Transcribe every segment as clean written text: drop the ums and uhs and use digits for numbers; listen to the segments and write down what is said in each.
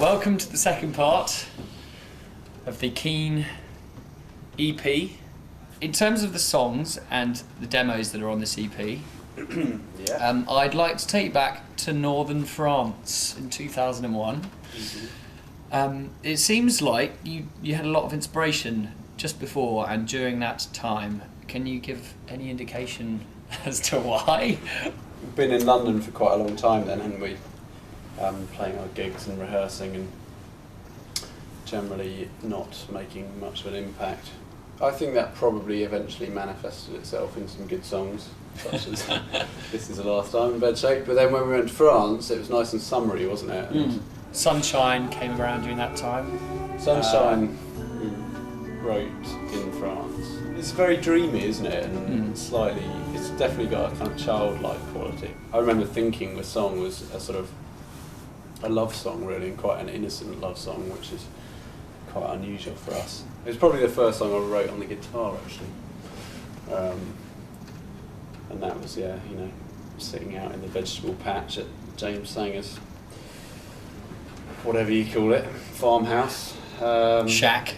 Welcome to the second part of the Keane EP. In terms of the songs and the demos that are on this EP, Yeah. I'd like to take you back to northern France in 2001. It seems like you had a lot of inspiration just before and during that time. Can you give any indication as to why? We've been in London for quite a long time then, haven't we? Playing our gigs and rehearsing and generally not making much of an impact. I think that probably eventually manifested itself in some good songs, such as This Is the Last Time in Bed Shake. But then when we went to France, it was nice and summery, wasn't it? Sunshine came around during that time. Sunshine wrote in France. It's very dreamy, isn't it? And slightly, it's definitely got a kind of childlike quality. I remember thinking the song was a sort of a love song, really, and quite an innocent love song, which is quite unusual for us. It was probably the first song I wrote on the guitar, actually. And that was, sitting out in the vegetable patch at James Sanger's, whatever you call it, farmhouse. Shack.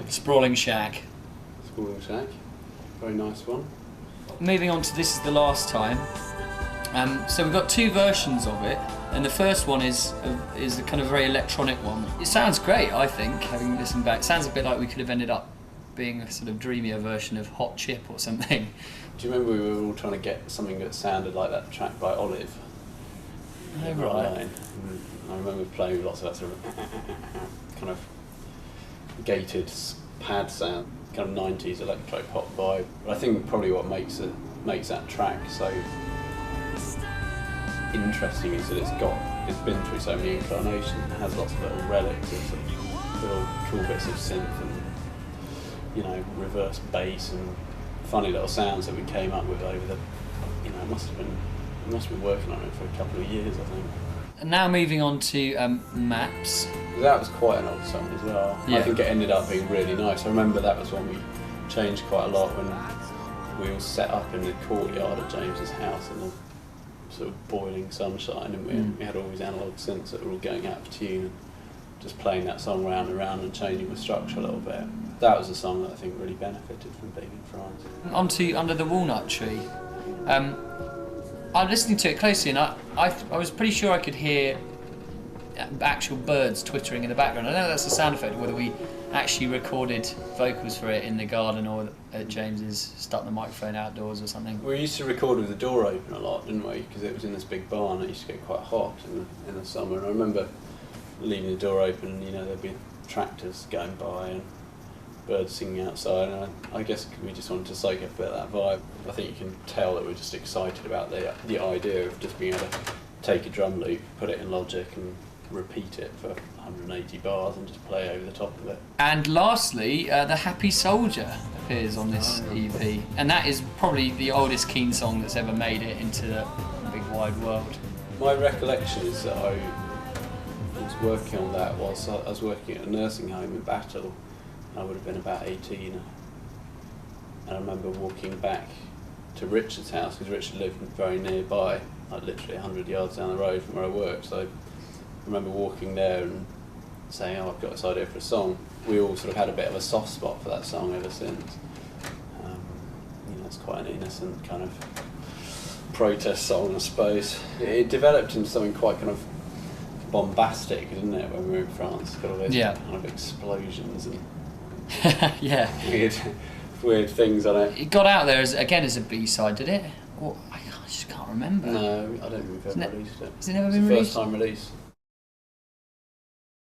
Sprawling shack. Sprawling shack. Very nice one. Moving on to This Is the Last Time. So we've got two versions of it, and the first one is a kind of very electronic one. It sounds great, I think, having listened back. It sounds a bit like we could have ended up being a sort of dreamier version of Hot Chip or something. Do you remember we were all trying to get something that sounded like that track by Olive? Oh, right. I remember playing with lots of that sort of kind of gated pad sound, kind of 90s electro pop vibe. But I think probably what makes that track so interesting is that it's been through so many incarnations and has lots of little relics of sort of little cool bits of synth and reverse bass and funny little sounds that we came up with over the it must have been working on it for a couple of years, I think. And now moving on to Maps. That was quite an old song as well. Yeah. I think it ended up being really nice. I remember that was when we changed quite a lot when we all set up in the courtyard at James's house in the sort of boiling sunshine, and we had all these analogue synths that were all going out of tune and just playing that song round and round and changing the structure a little bit. That was a song that I think really benefited from being in France. On to Under the Walnut Tree. I'm listening to it closely, and I was pretty sure I could hear actual birds twittering in the background. I know that's a sound effect, whether we actually recorded vocals for it in the garden or at James's, stuck the microphone outdoors or something. We used to record with the door open a lot, didn't we? Because it was in this big barn. It used to get quite hot in the summer. And I remember leaving the door open, and there'd be tractors going by and birds singing outside. And I guess we just wanted to soak up a bit of that vibe. I think you can tell that we're just excited about the idea of just being able to take a drum loop, put it in Logic, and repeat it for 180 bars and just play over the top of it. And lastly, The Happy Soldier appears on this EP, and that is probably the oldest Keane song that's ever made it into the big wide world. My recollection is that I was working on that whilst I was working at a nursing home in Battle. I would have been about 18, and I remember walking back to Richard's house, because Richard lived very nearby, like literally 100 yards down the road from where I worked. So I remember walking there and saying, I've got this idea for a song. We all sort of had a bit of a soft spot for that song ever since. It's quite an innocent kind of protest song, I suppose. It developed into something quite kind of bombastic, didn't it, when we were in France? Got all those kind of explosions and weird things on it. It got out there as a B-side, did it? Or, I just can't remember. No, I don't think we've ever released it. Has it never been released? First time release.